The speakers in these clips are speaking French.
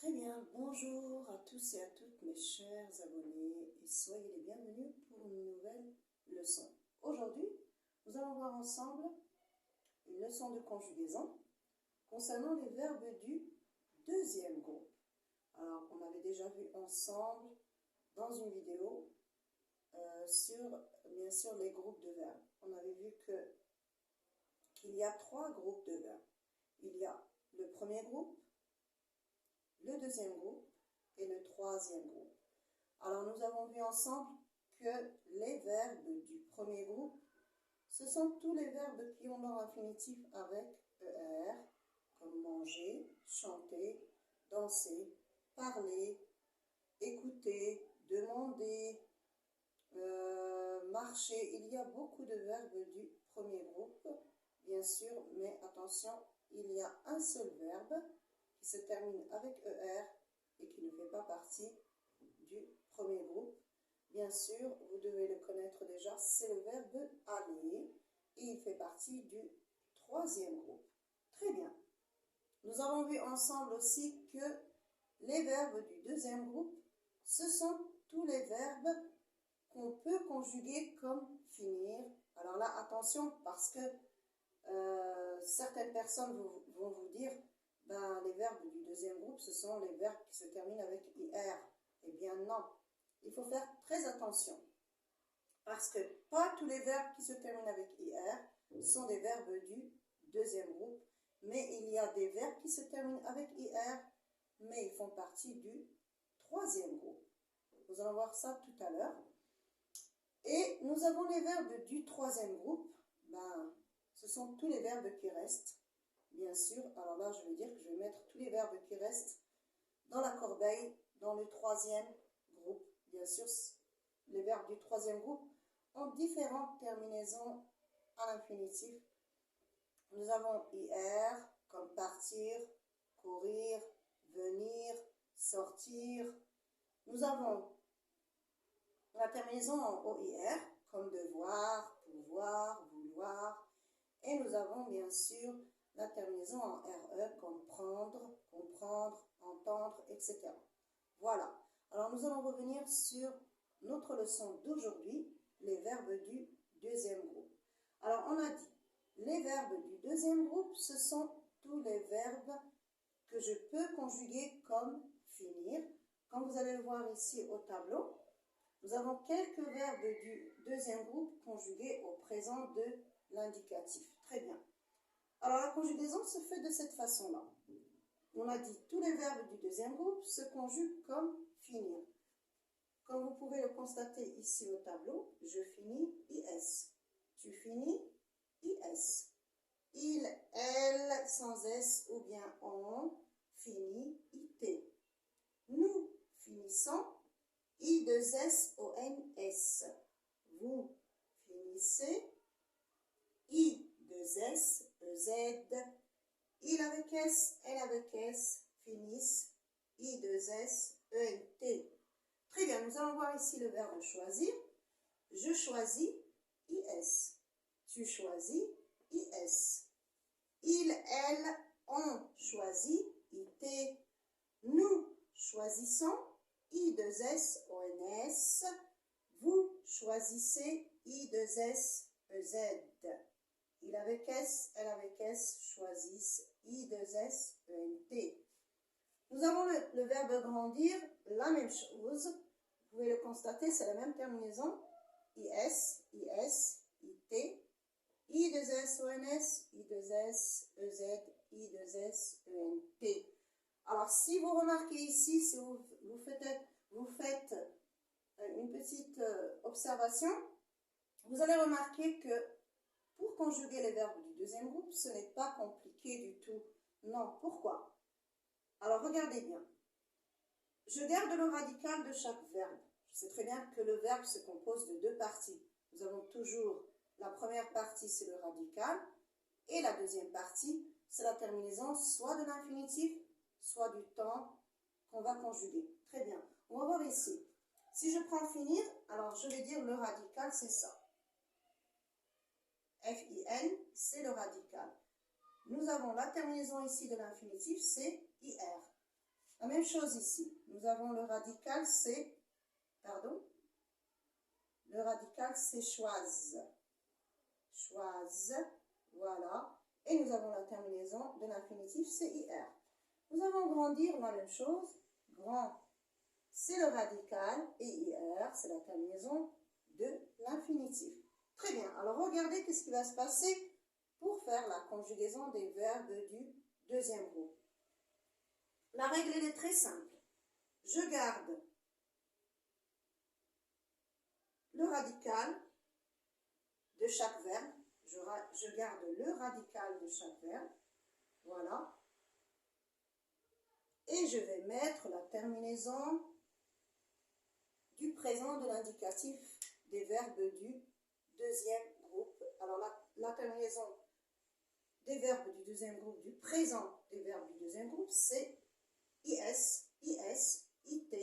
Très bien, bonjour à tous et à toutes mes chers abonnés et soyez les bienvenus pour une nouvelle leçon. Aujourd'hui, nous allons voir ensemble une leçon de conjugaison concernant les verbes du deuxième groupe. Alors, on avait déjà vu ensemble dans une vidéo sur, bien sûr, les groupes de verbes. On avait vu qu'il y a 3 groupes de verbes. Il y a le premier groupe, le deuxième groupe et le troisième groupe. Alors, nous avons vu ensemble que les verbes du premier groupe, ce sont tous les verbes qui ont leur infinitif avec ER, comme manger, chanter, danser, parler, écouter, demander, marcher. Il y a beaucoup de verbes du premier groupe, bien sûr, mais attention, il y a un seul verbe qui se termine avec ER et qui ne fait pas partie du premier groupe. Bien sûr, vous devez le connaître déjà, c'est le verbe aller et il fait partie du troisième groupe. Très bien. Nous avons vu ensemble aussi que les verbes du deuxième groupe, ce sont tous les verbes qu'on peut conjuguer comme finir. Alors là, attention, parce que certaines personnes vont vous dire les verbes du deuxième groupe, ce sont les verbes qui se terminent avec IR. Eh bien non, il faut faire très attention. Parce que pas tous les verbes qui se terminent avec IR sont des verbes du deuxième groupe, mais il y a des verbes qui se terminent avec IR, mais ils font partie du troisième groupe. Nous allons voir ça tout à l'heure. Et nous avons les verbes du troisième groupe. Ce sont tous les verbes qui restent, bien sûr. Alors là, je vais dire que je vais mettre tous les verbes qui restent dans la corbeille, dans le troisième groupe. Bien sûr, les verbes du troisième groupe ont différentes terminaisons à l'infinitif. Nous avons IR, comme partir, courir, venir, sortir. Nous avons la terminaison en OIR, comme devoir, pouvoir, vouloir. Et nous avons bien sûr la terminaison en RE, comme prendre, comprendre, entendre, etc. Voilà. Alors nous allons revenir sur notre leçon d'aujourd'hui, les verbes du deuxième groupe. Alors on a dit, les verbes du deuxième groupe, ce sont tous les verbes que je peux conjuguer comme finir. Comme vous allez le voir ici au tableau, nous avons quelques verbes du deuxième groupe conjugués au présent de l'indicatif. Très bien. Alors la conjugaison se fait de cette façon-là. On a dit tous les verbes du deuxième groupe se conjuguent comme finir. Comme vous pouvez le constater ici au tableau, je finis IS. Tu finis IS. Il, elle, sans S ou bien on, finit IT. Nous finissons I2SONS. Vous finissez I2SEZ. Il avec S, elle avec S, finissent I2SENT. Très bien, nous allons voir ici le verbe choisir. Je choisis IS. Tu choisis IS. Il, elle, on choisit IT. Nous choisissons I2SONS. Vous choisissez I2SEZ. Il avec S, elle avec S choisissent I2SENT. Nous avons le verbe grandir, la même chose. Vous pouvez le constater, c'est la même terminaison. IS, IS, IT. I2SONS, I2SEZ, I2SENT. Alors, si vous remarquez ici, si vous faites une petite observation, vous allez remarquer que pour conjuguer les verbes du deuxième groupe, ce n'est pas compliqué du tout. Non, pourquoi? Alors, regardez bien. Je garde le radical de chaque verbe. Je sais très bien que le verbe se compose de 2 parties. Nous avons toujours la première partie, c'est le radical, et la deuxième partie, c'est la terminaison soit de l'infinitif, soit du temps qu'on va conjuguer. Très bien. On va voir ici. Si je prends finir, alors je vais dire le radical, c'est ça. FIN, c'est le radical. Nous avons la terminaison ici de l'infinitif, c'est IR. La même chose ici. Nous avons le radical, c'est, le radical, c'est choise. Choise, voilà. Et nous avons la terminaison de l'infinitif, c'est IR. Nous allons grandir la même chose. Grand, c'est le radical, et IR, c'est la terminaison de l'infinitif. Très bien. Alors, regardez qu'est-ce qui va se passer pour faire la conjugaison des verbes du deuxième groupe. La règle, elle est très simple. Je garde le radical de chaque verbe. Je garde le radical de chaque verbe. Voilà. Et je vais mettre la terminaison du présent de l'indicatif des verbes du deuxième groupe. Alors, la terminaison des verbes du deuxième groupe, du présent des verbes du deuxième groupe, c'est IS, IS, IT,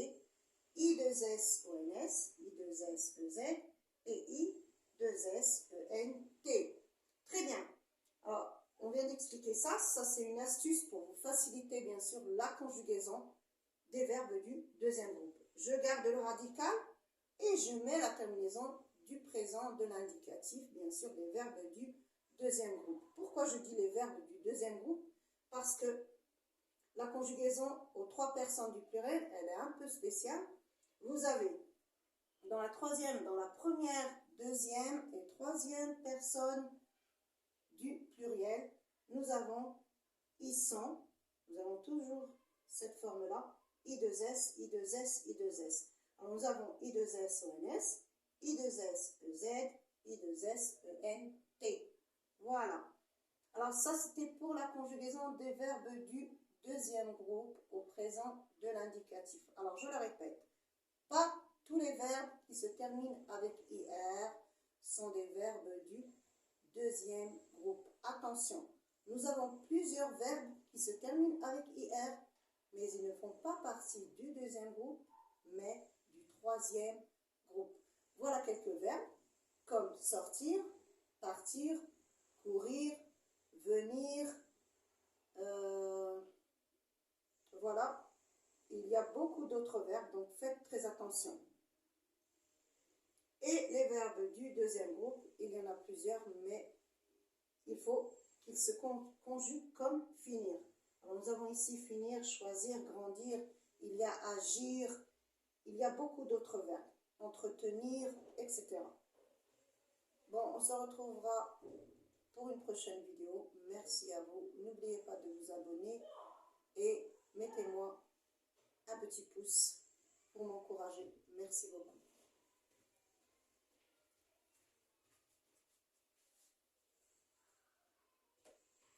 I2S, ONS, I2S, EZ et I2S, ENT. Très bien. Alors, on vient d'expliquer ça. Ça, c'est une astuce pour vous faciliter, bien sûr, la conjugaison des verbes du deuxième groupe. Je garde le radical et je mets la terminaison du présent de l'indicatif, bien sûr, des verbes du deuxième groupe. Pourquoi je dis les verbes du deuxième groupe? Parce que la conjugaison aux trois personnes du pluriel, elle est un peu spéciale. Vous avez dans la première, deuxième et troisième personne du pluriel, nous avons ils sont, nous avons toujours cette forme-là, I2S, I2S, I2S. Alors nous avons I2S, ONS, I2S, EZ, I2S, ENT. Voilà. Alors ça, c'était pour la conjugaison des verbes du deuxième groupe au présent de l'indicatif. Alors je le répète, pas tous les verbes qui se terminent avec IR sont des verbes du deuxième groupe. Attention, nous avons plusieurs verbes qui se terminent avec IR, mais ils ne font pas partie du deuxième groupe, mais du troisième groupe. Voilà quelques verbes comme sortir, partir, courir, venir. Voilà, il y a beaucoup d'autres verbes, donc faites très attention. Et les verbes du deuxième groupe, il y en a plusieurs, mais il faut qu'ils se conjuguent comme finir. Alors nous avons ici finir, choisir, grandir, il y a agir, il y a beaucoup d'autres verbes, entretenir, etc. Bon, on se retrouvera pour une prochaine vidéo. Merci à vous. N'oubliez pas de vous abonner et mettez-moi un petit pouce pour m'encourager. Merci beaucoup.